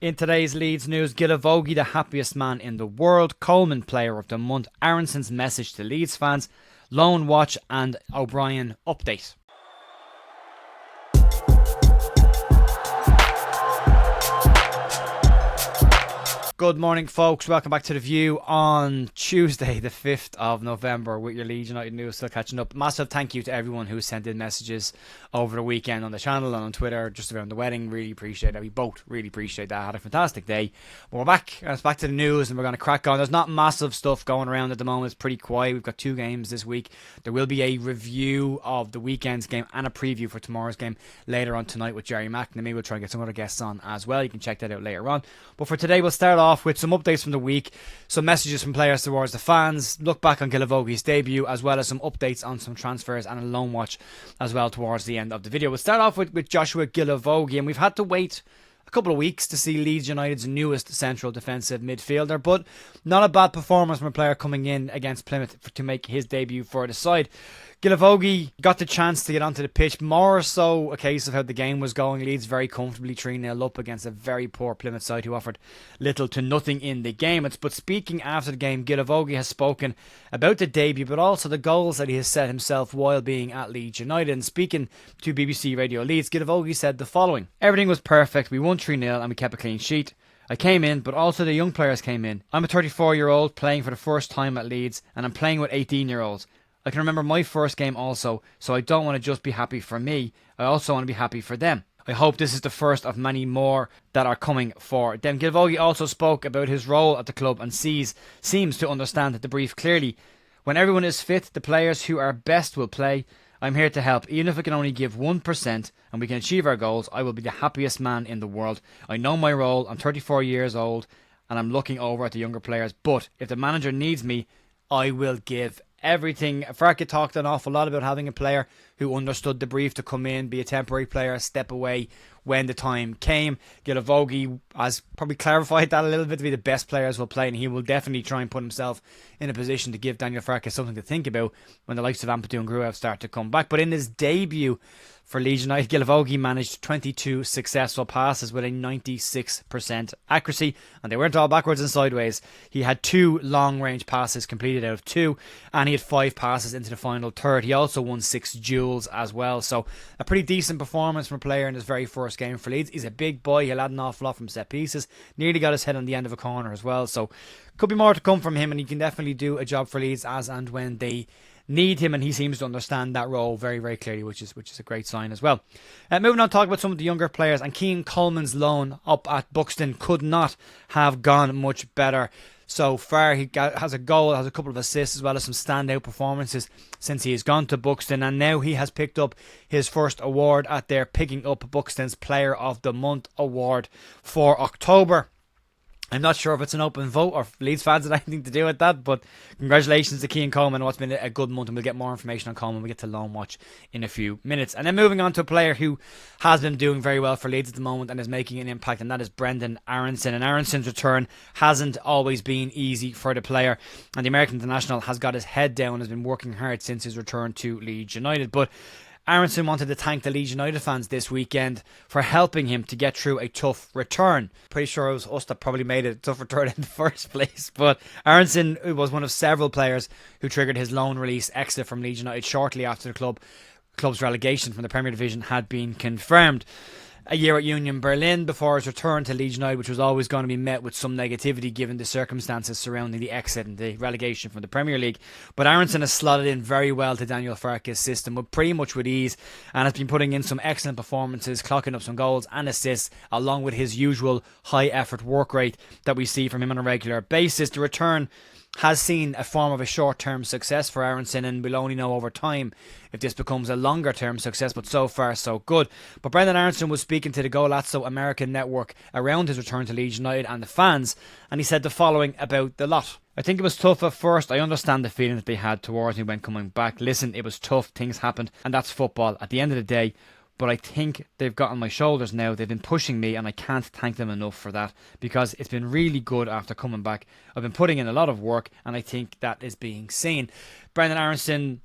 In today's Leeds news, Guilavogui, the happiest man in the world, Coleman player of the month, Aaronson's message to Leeds fans, loan watch and OBrien update. Good morning, folks. Welcome back to The View on Tuesday, the 5th of November, with your Leeds United news still catching up. Massive thank you to everyone who sent in messages over the weekend on the channel and on Twitter, just around the wedding. Really appreciate it. We both really appreciate that. Had a fantastic day. But we're back. It's back to the news and we're going to crack on. There's not massive stuff going around at the moment. It's pretty quiet. We've got 2 games this week. There will be a review of the weekend's game and a preview for tomorrow's game later on tonight with Jerry Mack. And maybe we'll try and get some other guests on as well. You can check that out later on. But for today, we'll start off with some updates from the week, some messages from players towards the fans, look back on Guilavogui's debut, as well as some updates on some transfers and a loan watch as well towards the end of the video. We'll start off with Joshua Guilavogui, and we've had to wait a couple of weeks to see Leeds United's newest central defensive midfielder, but not a bad performance from a player coming in against Plymouth to make his debut for the side. Guilavogui got the chance to get onto the pitch, more so a case of how the game was going. Leeds very comfortably 3-0 up against a very poor Plymouth side who offered little to nothing in the game. But speaking after the game, Guilavogui has spoken about the debut, but also the goals that he has set himself while being at Leeds United. And speaking to BBC Radio Leeds, Guilavogui said the following: "Everything was perfect. We won 3-0 and we kept a clean sheet. I came in, but also the young players came in. I'm a 34-year-old playing for the first time at Leeds, and I'm playing with 18-year-olds. I can remember my first game also, so I don't want to just be happy for me. I also want to be happy for them. I hope this is the first of many more that are coming for them." Guilavogui also spoke about his role at the club and seems to understand the brief clearly. "When everyone is fit, the players who are best will play. I'm here to help. Even if I can only give 1% and we can achieve our goals, I will be the happiest man in the world. I know my role. I'm 34 years old and I'm looking over at the younger players. But if the manager needs me, I will give everything." Farke talked an awful lot about having a player who understood the brief to come in, be a temporary player, step away when the time came. Guilavogui has probably clarified that a little bit to be the best players will play, and he will definitely try and put himself in a position to give Daniel Farke something to think about when the likes of Ampadu and Gruev start to come back. But in his debut for Leeds United, Guilavogui managed 22 successful passes with a 96% accuracy, and they weren't all backwards and sideways. He had 2 long-range passes completed out of 2, and he had 5 passes into the final third. He also won 6 duels as well, so a pretty decent performance from a player in his very first game for Leeds. He's a big boy. He'll add an awful lot from set pieces. Nearly got his head on the end of a corner as well, so could be more to come from him, and he can definitely do a job for Leeds as and when they need him, and he seems to understand that role very, very clearly, which is a great sign as well. Moving on to talk about some of the younger players, and Keane Coleman's loan up at Buxton could not have gone much better so far. He has a goal, has a couple of assists, as well as some standout performances since he has gone to Buxton, and now he has picked up his first award at their Picking Up Buxton's Player of the Month award for October. I'm not sure if it's an open vote or if Leeds fans had anything to do with that, but congratulations to Keane Coleman. What's been a good month, and we'll get more information on Coleman. We'll get to loan watch in a few minutes. And then moving on to a player who has been doing very well for Leeds at the moment and is making an impact, and that is Brendan Aaronson. And Aaronson's return hasn't always been easy for the player, and the American international has got his head down and has been working hard since his return to Leeds United. But Aaronson wanted to thank the Leeds United fans this weekend for helping him to get through a tough return. Pretty sure it was us that probably made it a tough return in the first place, but Aaronson was one of several players who triggered his loan release exit from Leeds United shortly after the club's relegation from the Premier Division had been confirmed. A year at Union Berlin before his return to Leeds United, which was always going to be met with some negativity given the circumstances surrounding the exit and the relegation from the Premier League. But Aaronson has slotted in very well to Daniel Farke's system, with pretty much with ease, and has been putting in some excellent performances, clocking up some goals and assists, along with his usual high effort work rate that we see from him on a regular basis. The return has seen a form of a short-term success for Aaronson, and we'll only know over time if this becomes a longer-term success, but so far so good. But Brendan Aaronson was speaking to the Golazzo American network around his return to Leeds United and the fans, and he said the following about the lot. "I think it was tough at first. I understand the feeling that they had towards me when coming back. Listen, it was tough, things happened, and that's football. At the end of the day, but I think they've got on my shoulders now. They've been pushing me, and I can't thank them enough for that, because it's been really good after coming back. I've been putting in a lot of work, and I think that is being seen." Brendan Aaronson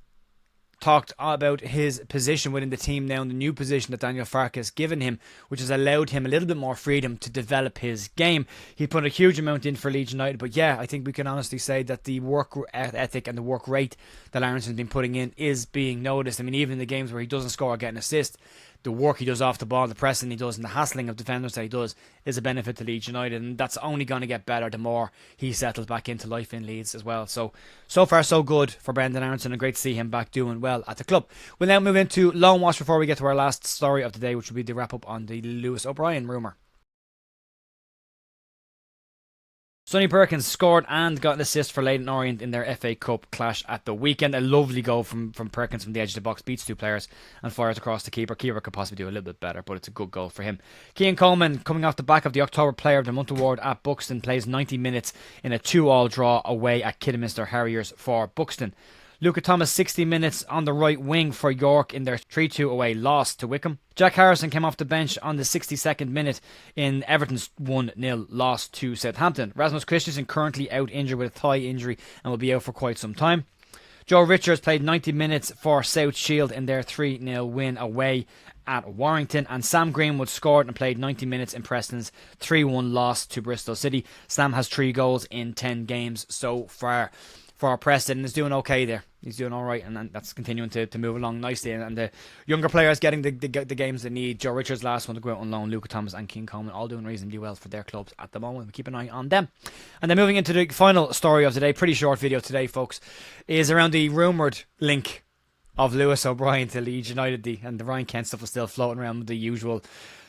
talked about his position within the team now, and the new position that Daniel Farke has given him, which has allowed him a little bit more freedom to develop his game. He put a huge amount in for Leeds United, but yeah, I think we can honestly say that the work ethic and the work rate that Aaronson's been putting in is being noticed. I mean, even in the games where he doesn't score or get an assist, the work he does off the ball, the pressing he does, and the hassling of defenders that he does is a benefit to Leeds United, and that's only going to get better the more he settles back into life in Leeds as well. So far so good for Brendan Aaronson, and great to see him back doing well at the club. We'll now move into Loan Watch before we get to our last story of the day, which will be the wrap up on the Lewis O'Brien rumour. Sonny Perkins scored and got an assist for Leyton Orient in their FA Cup clash at the weekend. A lovely goal from Perkins from the edge of the box, beats two players and fires across the keeper. Keeper could possibly do a little bit better, but it's a good goal for him. Cian Coleman, coming off the back of the October Player of the Month award at Buxton, plays 90 minutes in a 2-2 draw away at Kidderminster Harriers for Buxton. Luca Thomas, 60 minutes on the right wing for York in their 3-2 away loss to Wycombe. Jack Harrison came off the bench on the 62nd minute in Everton's 1-0 loss to Southampton. Rasmus Christensen currently out injured with a thigh injury and will be out for quite some time. Joe Richards played 90 minutes for South Shield in their 3-0 win away at Warrington, and Sam Greenwood scored and played 90 minutes in Preston's 3-1 loss to Bristol City. Sam has 3 goals in 10 games so far for Preston, and is doing okay there. He's doing alright, and that's continuing to move along nicely, and the younger players getting the games they need. Joe Richards, last one to go out on loan, Luca Thomas and Cian Coleman, all doing reasonably well for their clubs at the moment. We keep an eye on them. And then moving into the final story of today, pretty short video today, folks, is around the rumoured link of Lewis O'Brien to Leeds United, and the Ryan Kent stuff is still floating around with the usual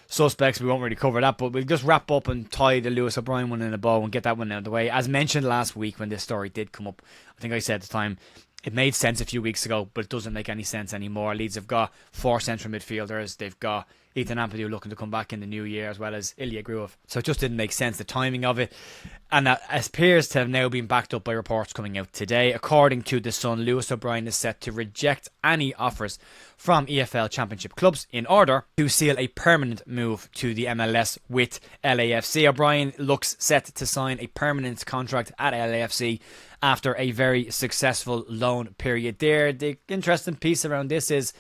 suspects. We won't really cover that, but we'll just wrap up and tie the Lewis O'Brien one in a bow and get that one out of the way. As mentioned last week when this story did come up, I think I said at the time, it made sense a few weeks ago, but it doesn't make any sense anymore. Leeds have got 4 central midfielders. They've got Ethan Ampadu looking to come back in the new year, as well as Ilya Gruev. So it just didn't make sense, the timing of it. And that appears to have now been backed up by reports coming out today. According to The Sun, Lewis O'Brien is set to reject any offers from EFL Championship clubs in order to seal a permanent move to the MLS with LAFC. O'Brien looks set to sign a permanent contract at LAFC after a very successful loan period there. The interesting piece around this is,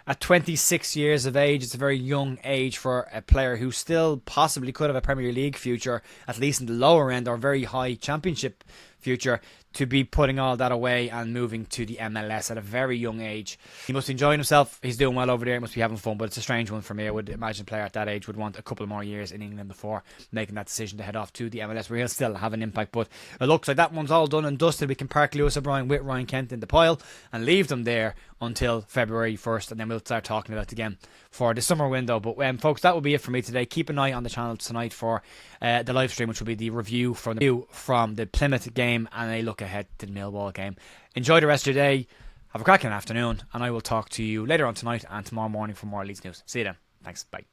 at 26 years of age, it's a very young age for a player who still possibly could have a Premier League future, at least in the lower end, or very high Championship future, to be putting all that away and moving to the MLS at a very young age. He must be enjoying himself. He's doing well over there. He must be having fun, but it's a strange one for me. I would imagine a player at that age would want a couple more years in England before making that decision to head off to the MLS, where he'll still have an impact. But it looks like that one's all done and dusted. We can park Lewis O'Brien with Ryan Kent in the pile and leave them there until February 1st, and then we'll start talking about it again for the summer window. But folks, that will be it for me today. Keep an eye on the channel tonight for the live stream, which will be the review from the Plymouth game and a look ahead to the Millwall game. Enjoy the rest of your day. Have a cracking afternoon, and I will talk to you later on tonight and tomorrow morning for more Leeds news. See you then. Thanks. Bye.